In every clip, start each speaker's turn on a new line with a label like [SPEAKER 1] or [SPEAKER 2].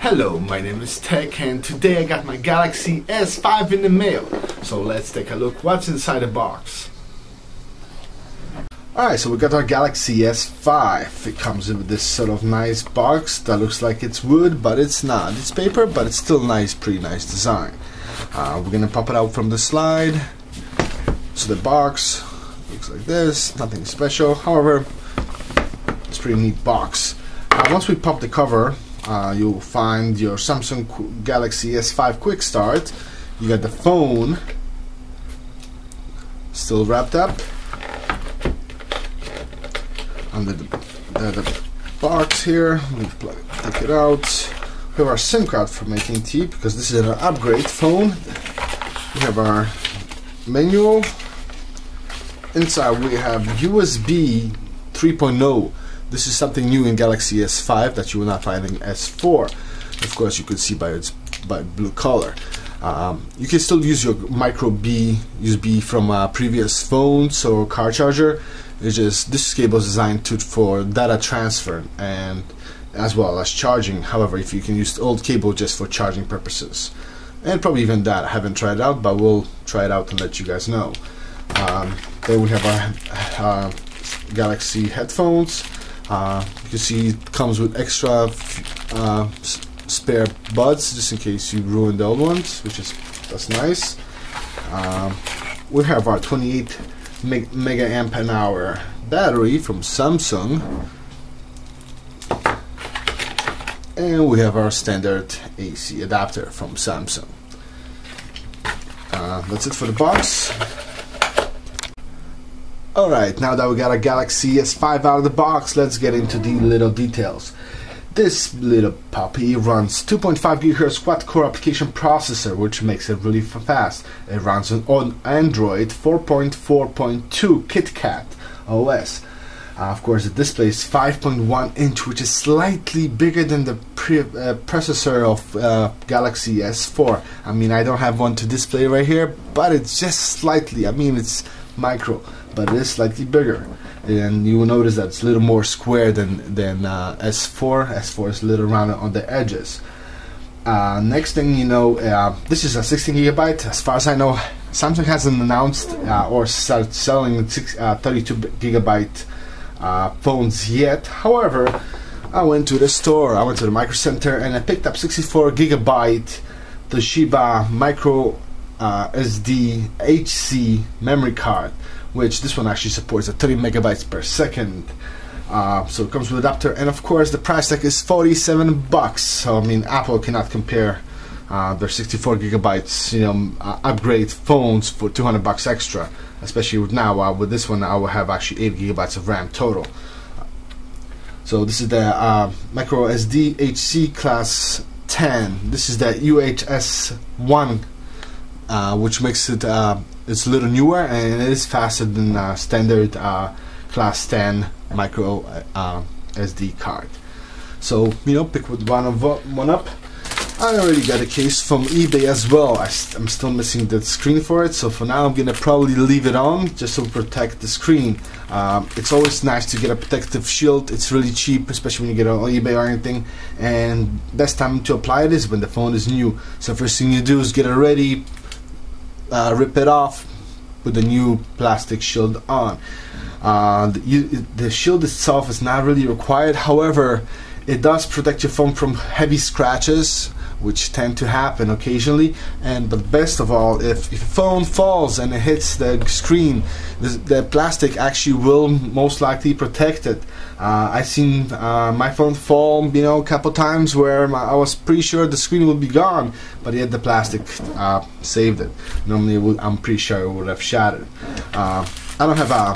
[SPEAKER 1] Hello, my name is Tech, and today I got my Galaxy S5 in the mail. So let's take a look what's inside the box. Alright, so we got our Galaxy S5. It comes with this sort of nice box that looks like it's wood, but it's not. It's paper, but it's still nice, pretty nice design. We're gonna pop it out from the slide. So the box looks like this, nothing special. However, it's a pretty neat box. Once we pop the cover, you'll find your Samsung Galaxy S5 Quick Start. You got the phone still wrapped up under the box here. Take it out. We have our SIM card from AT&T because this is an upgrade phone. We have our manual. Inside we have USB 3.0. This is something new in Galaxy S5 that you will not find in S4. Of course, you could see by its blue color. You can still use your micro USB from previous phones or car charger. It's just this cable is designed for data transfer and as well as charging. However, if you can use the old cable just for charging purposes, and probably even that, I haven't tried it out, but we'll try it out and let you guys know. Then we have our Galaxy headphones. You can see it comes with extra spare buds just in case you ruin the old ones, that's nice. We have our 28 mega amp an hour battery from Samsung, and we have our standard AC adapter from Samsung. That's it for the box. Alright, now that we got a Galaxy S5 out of the box, let's get into the little details. This little puppy runs 2.5 GHz quad-core application processor, which makes it really fast. It runs on Android 4.4.2 KitKat OS. Of course, the display is 5.1 inch, which is slightly bigger than the processor of Galaxy S4. I mean, I don't have one to display right here, but it's just slightly. I mean, it's micro, but it is slightly bigger, and you will notice that it's a little more square than S4. S4 is a little rounded on the edges. Next thing you know, this is a 16 GB. As far as I know, Samsung hasn't announced or started selling 32 GB phones yet. However, I went to the store, I went to the Micro Center, and I picked up 64 GB Toshiba microSD HC memory card, which this one actually supports at 30 megabytes per second. So it comes with adapter, and of course the price tag is $47. So I mean, Apple cannot compare their 64 gigabytes, upgrade phones for $200 extra. Especially with now, with this one, I will have actually 8 gigabytes of RAM total. So this is the microSD HC class 10. This is the UHS 1. Which makes it it's a little newer, and it is faster than standard class 10 micro SD card. So pick one up. I already got a case from eBay as well. I'm still missing the screen for it, so for now I'm gonna probably leave it on just to protect the screen. It's always nice to get a protective shield. It's really cheap, especially when you get it on eBay or anything, and best time to apply it is when the phone is new. So first thing you do is get it ready, rip it off, put the new plastic shield on. The shield itself is not really required. However, it does protect your phone from heavy scratches, which tend to happen occasionally. But best of all, if your phone falls and it hits the screen, the plastic actually will most likely protect it. I've seen my phone fall, a couple times where I was pretty sure the screen would be gone, but yet the plastic saved it. Normally, I'm pretty sure it would have shattered. I don't have a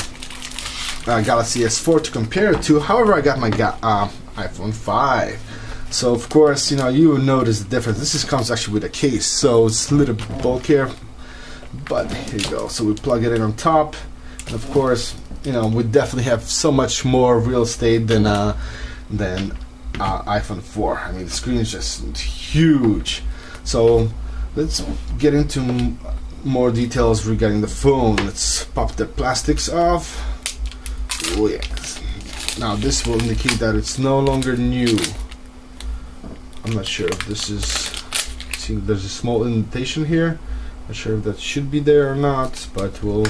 [SPEAKER 1] Galaxy S4 to compare it to. However, I got my iPhone 5. So of course, you will notice the difference. This comes actually with a case, so it's a little bit bulkier. But here you go. So we plug it in on top, and of course, we definitely have so much more real estate than iPhone 4. I mean, the screen is just huge. So let's get into more details regarding the phone. Let's pop the plastics off. Oh yes. Now this will indicate that it's no longer new. I'm not sure if this is, see there's a small indentation here, not sure if that should be there or not, but we'll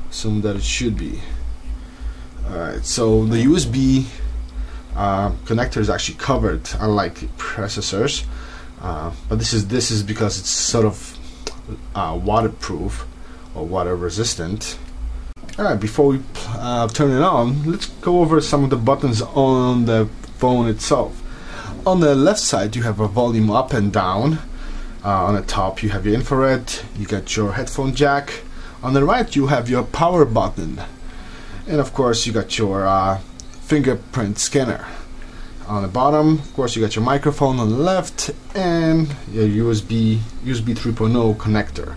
[SPEAKER 1] assume that it should be. Alright, so the USB connector is actually covered, unlike processors, but this is because it's sort of waterproof or water resistant. Alright, before we turn it on, let's go over some of the buttons on the phone itself. On the left side you have a volume up and down. On the top you have your infrared, you got your headphone jack. On the right you have your power button, and of course you got your fingerprint scanner. On the bottom, of course, you got your microphone on the left and your USB 3.0 connector.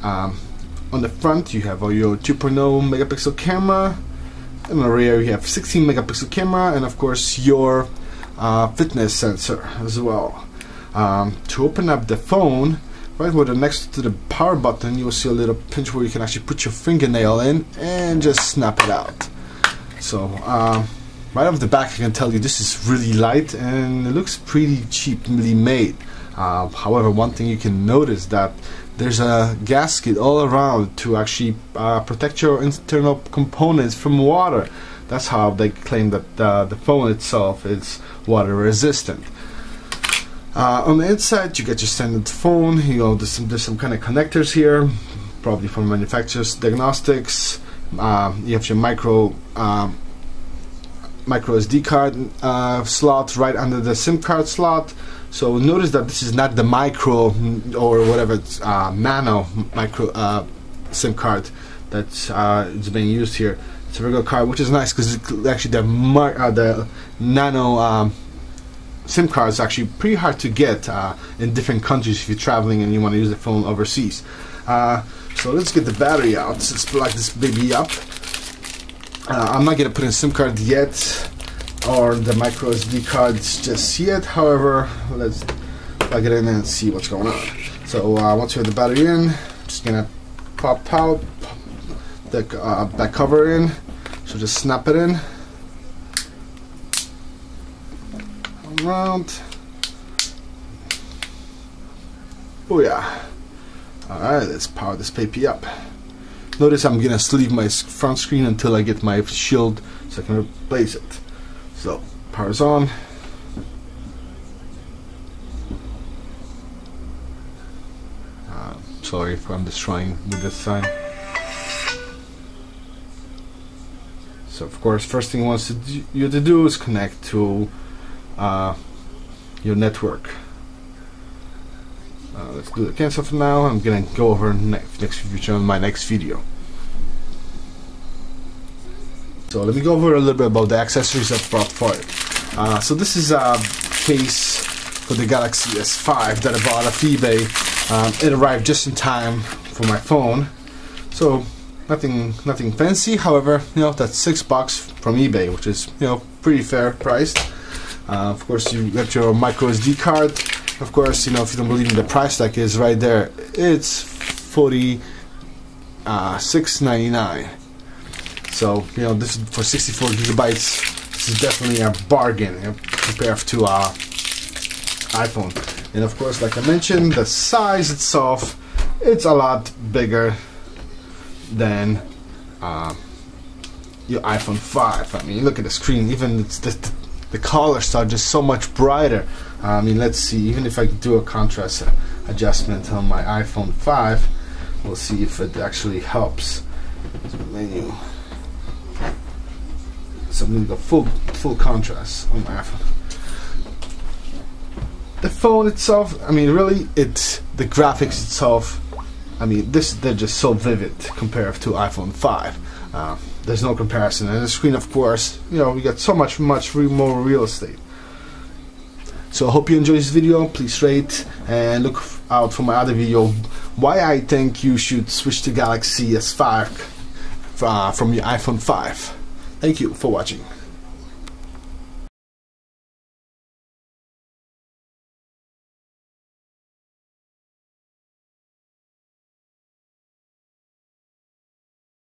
[SPEAKER 1] On the front you have your 2.0 megapixel camera, and on the rear you have 16 megapixel camera, and of course your fitness sensor as well. To open up the phone, right where next to the power button, you will see a little pinch where you can actually put your fingernail in and just snap it out. So right off the back, I can tell you this is really light and it looks pretty cheaply made. However, one thing you can notice that there's a gasket all around to actually protect your internal components from water. That's how they claim that the phone itself is water resistant. On the inside, you get your standard phone. You know, there's some kind of connectors here, probably from manufacturer's diagnostics. You have your microSD card slot right under the SIM card slot. So notice that this is not the micro or whatever it's nano micro SIM card that is being used here. It's a regular card, which is nice because actually the nano SIM card is actually pretty hard to get in different countries if you're traveling and you want to use the phone overseas. So let's get the battery out. Let's plug this baby up. I'm not going to put in SIM card yet or the micro SD cards just yet. However, let's plug it in and see what's going on. So once you have the battery in, I'm just going to pop out the back cover in. So just snap it in around. Oh yeah. Alright, let's power this baby up. Notice I'm gonna leave my front screen until I get my shield so I can replace it. So, power's on. Sorry if I'm destroying with this sign. So of course, first thing it wants you to do is connect to your network. Let's do the cancel for now. I'm gonna go over next feature on my next video. So let me go over a little bit about the accessories I brought for it. So this is a case for the Galaxy S5 that I bought off eBay. It arrived just in time for my phone. So nothing fancy. However, you know, that's $6 from eBay, which is, you know, pretty fair priced. Of course, you got your micro SD card. Of course, you know, if you don't believe me, the price tag is right there. It's $46.99. So, you know, this is for 64 gigabytes. This is definitely a bargain, you know, compared to iPhone. And of course, like I mentioned, the size itself, it's a lot bigger than your iPhone 5. I mean, look at the screen. Even the colors are just so much brighter. I mean, let's see. Even if I do a contrast adjustment on my iPhone 5, we'll see if it actually helps. So menu. So I'm going to go full contrast on my iPhone. The phone itself, I mean, really, the graphics itself, I mean, they're just so vivid compared to iPhone 5. There's no comparison. And the screen, of course, you know, we got so much more real estate. So I hope you enjoyed this video. Please rate and look out for my other video, why I think you should switch to Galaxy S5 from your iPhone 5. Thank you for watching.